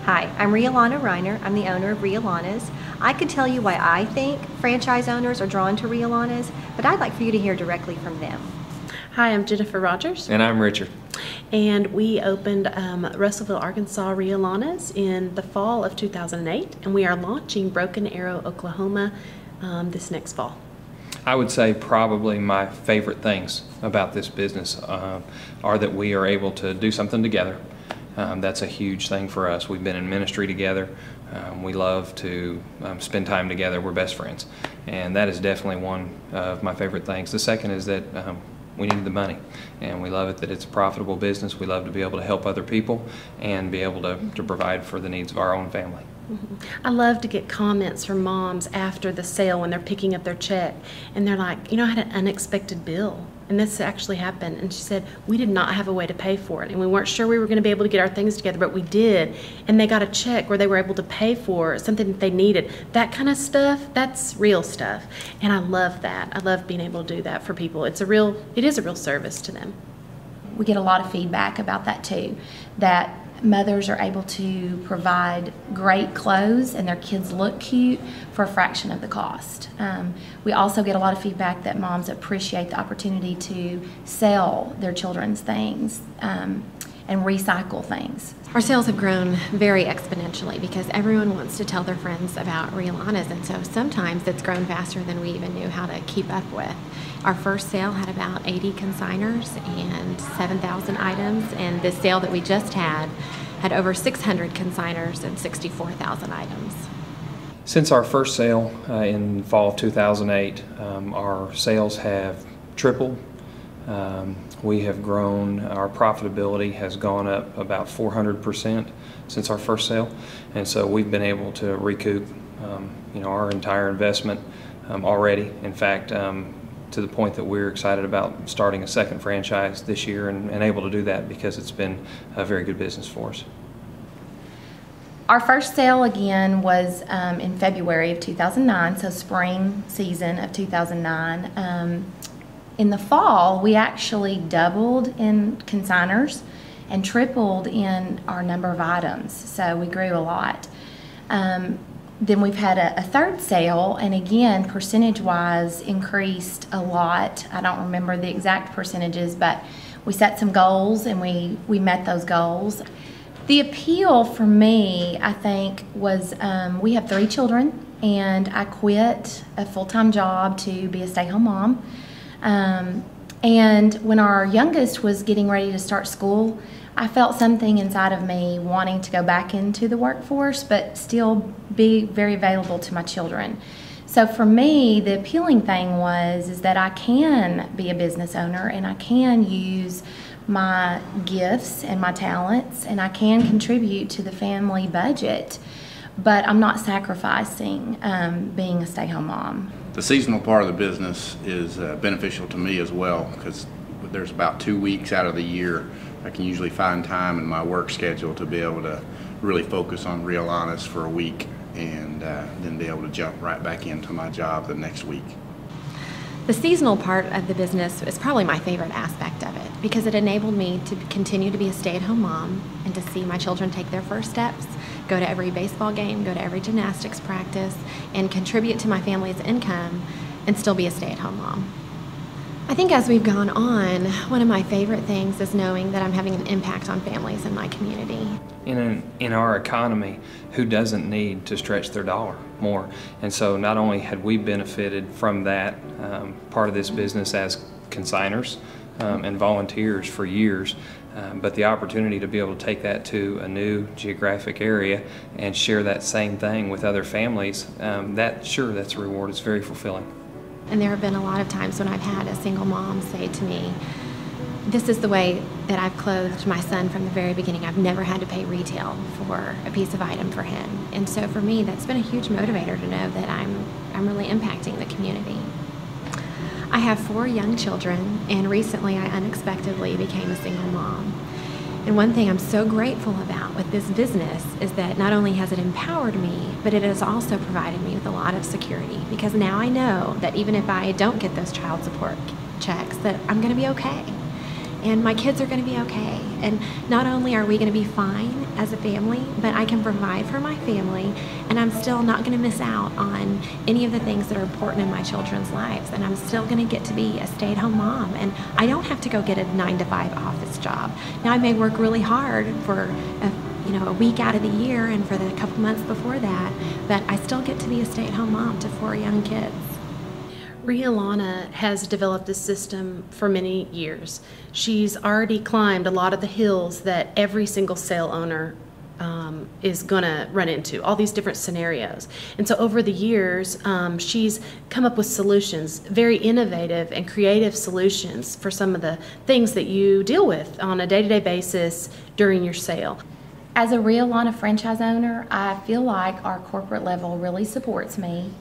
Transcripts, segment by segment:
Hi, I'm Rhea Lana Reiner. I'm the owner of Rhea Lana's. I could tell you why I think franchise owners are drawn to Rhea Lana's, but I'd like for you to hear directly from them. Hi, I'm Jennifer Rogers. And I'm Richard. And we opened Russellville, Arkansas Rhea Lana's in the fall of 2008, and we are launching Broken Arrow, Oklahoma this next fall. I would say probably my favorite things about this business are that we are able to do something together. That's a huge thing for us. We've been in ministry together. We love to spend time together. We're best friends. And that is definitely one of my favorite things. The second is that we need the money, and we love it that it's a profitable business. We love to be able to help other people and be able to provide for the needs of our own family. I love to get comments from moms after the sale when they're picking up their check, and they're like, I had an unexpected bill, and this actually happened, and she said, we did not have a way to pay for it, and we weren't sure we were going to be able to get our things together, but we did, and they got a check where they were able to pay for something that they needed. That kind of stuff, that's real stuff, and I love that. I love being able to do that for people. It is a real service to them. We get a lot of feedback about that too, that mothers are able to provide great clothes and their kids look cute for a fraction of the cost. We also get a lot of feedback that moms appreciate the opportunity to sell their children's things and recycle things. Our sales have grown very exponentially because everyone wants to tell their friends about Rhea Lana's, and so sometimes it's grown faster than we even knew how to keep up with. Our first sale had about 80 consigners and 7,000 items, and this sale that we just had over 600 consigners and 64,000 items. Since our first sale in fall of 2008, our sales have tripled. We have grown, our profitability has gone up about 400% since our first sale, and so we've been able to recoup our entire investment already. In fact, to the point that we're excited about starting a second franchise this year and able to do that because it's been a very good business for us. Our first sale again was in February of 2009, so spring season of 2009. In the fall, we actually doubled in consigners and tripled in our number of items, so we grew a lot. Then we've had a third sale, and again, percentage-wise, increased a lot. I don't remember the exact percentages, but we set some goals, and we met those goals. The appeal for me, I think, was we have 3 children, and I quit a full-time job to be a stay-home mom. And when our youngest was getting ready to start school, I felt something inside of me wanting to go back into the workforce, but still be very available to my children. So for me, the appealing thing is that I can be a business owner and I can use my gifts and my talents and I can contribute to the family budget, but I'm not sacrificing being a stay-home mom. The seasonal part of the business is beneficial to me as well, because there's about 2 weeks out of the year I can usually find time in my work schedule to be able to really focus on Rhea Lana's for a week and then be able to jump right back into my job the next week. The seasonal part of the business is probably my favorite aspect of it because it enabled me to continue to be a stay-at-home mom and to see my children take their first steps, go to every baseball game, go to every gymnastics practice, and contribute to my family's income and still be a stay-at-home mom. I think as we've gone on, one of my favorite things is knowing that I'm having an impact on families in my community. In our economy, who doesn't need to stretch their dollar more? And so not only had we benefited from that part of this business as consigners and volunteers for years, but the opportunity to be able to take that to a new geographic area and share that same thing with other families, that's a reward. It's very fulfilling. And there have been a lot of times when I've had a single mom say to me, this is the way that I've clothed my son from the very beginning. I've never had to pay retail for a piece of item for him. And so for me, that's been a huge motivator to know that I'm really impacting the community. I have 4 young children, and recently I unexpectedly became a single mom. And one thing I'm so grateful about with this business is that not only has it empowered me, but it has also provided me with a lot of security, because now I know that even if I don't get those child support checks, that I'm going to be okay. and my kids are going to be okay. And not only are we going to be fine as a family, but I can provide for my family, and I'm still not going to miss out on any of the things that are important in my children's lives. And I'm still going to get to be a stay-at-home mom, and I don't have to go get a 9-to-5 office job. Now, I may work really hard for a week out of the year and for the couple months before that, but I still get to be a stay-at-home mom to 4 young kids. Rhea Lana has developed this system for many years. She's already climbed a lot of the hills that every single sale owner is gonna run into, all these different scenarios. And so over the years, she's come up with solutions, very innovative and creative solutions for some of the things that you deal with on a day-to-day basis during your sale. As a Rhea Lana franchise owner, I feel like our corporate level really supports me.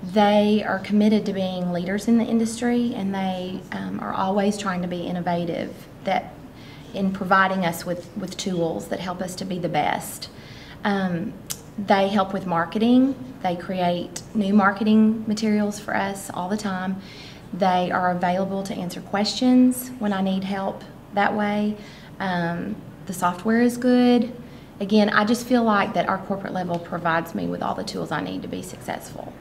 They are committed to being leaders in the industry, and they are always trying to be innovative in providing us with tools that help us to be the best. They help with marketing. They create new marketing materials for us all the time. They are available to answer questions when I need help that way. The software is good. Again, I just feel like that our corporate level provides me with all the tools I need to be successful.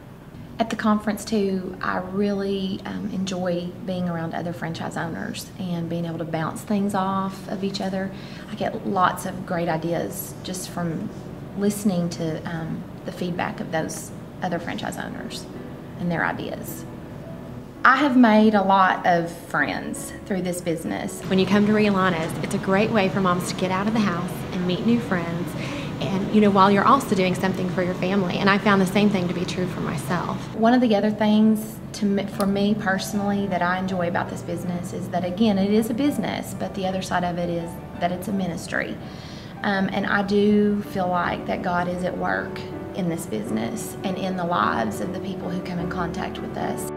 At the conference too, I really enjoy being around other franchise owners and being able to bounce things off of each other. I get lots of great ideas just from listening to the feedback of those other franchise owners and their ideas. I have made a lot of friends through this business. When you come to Rhea Lana's, it's a great way for moms to get out of the house and meet new friends, and while you're also doing something for your family. And I found the same thing to be true for myself. One of the other things for me personally that I enjoy about this business is that, again, it is a business, but the other side of it is that it's a ministry. And I do feel like that God is at work in this business and in the lives of the people who come in contact with us.